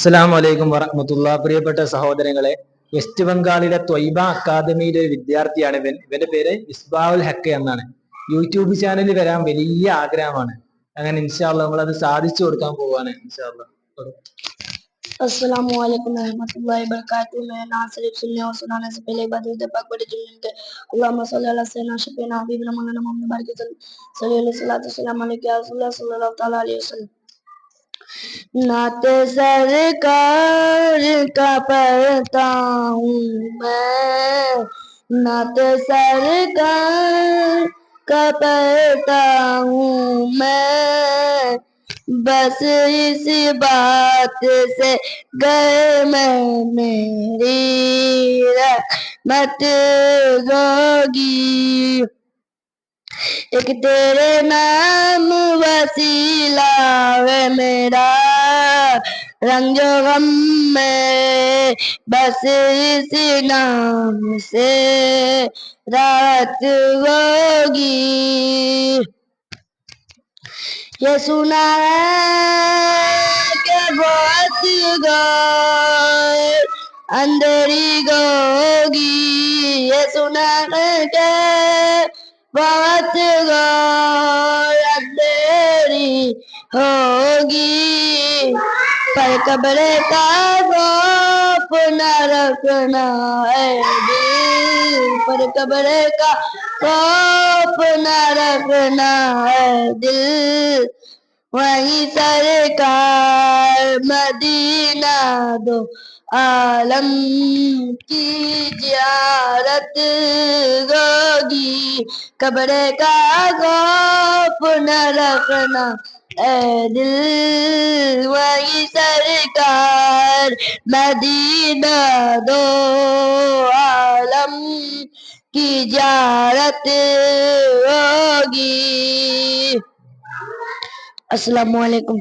അസ്സലാമു അലൈക്കും വറഹ്മത്തുള്ളാ. പ്രിയപ്പെട്ട സഹോദരങ്ങളെ, വെസ്റ്റ് ബംഗാളിലെ ത്വയ്ബ അക്കാദമിയിലെ ഒരു വിദ്യാർത്ഥിയാണ് ഇവന്റെ പേര് ഇസ്ബാഉൽ ഹക്ക് എന്നാണ്. യൂട്യൂബ് ചാനലിൽ വരാൻ വലിയ ആഗ്രഹമാണ്. അങ്ങനെ ഇൻഷാ അല്ലാഹ് നമ്മളത് സാധിച്ചു കൊടുക്കാൻ പോവാണ് ഇൻഷാ അല്ലാഹ്. अस्सलामु अलैकुम रहमतुल्लाहि व बरकातुहू। मैं नाम सिर्फ सुनने और सुनाने से पहले इबादत पाक बड़े जुम्मन के अल्लाहुम्मा सल्ली अला सय्यिदना शफीना हबीबना मौलाना मोहम्मद बारिक सल्लल्लाहु अलैहि या रसूलल्लाह सल्लल्लाहु तआला अलैहि वसल्लम। नात सरकार का पढ़ता हूँ मैं, नात सरकार का पढ़ता हूँ मैं, बस इस बात से घर में मेरी रहमत होगी। एक तेरे नाम वसीला है मेरा, रंग गम में बस इस नाम से राहत होगी। ये सुना है कि बहुत गौर अंधेरी होगी, ये सुना है कि बहुत गौर अंधेरी होगी, पर कब्र का खौफ न रखना है दिल, पर कब्र का खौफ न रखना है दिल, वही सरकार मदीना दो आलम की ज़ियारत होगी, कब्र का खौफ न रखना ऐ दिल, वही सरकार मदीना दो आलम की ज़ियारत होगी। अस्सलामु अलैकुम।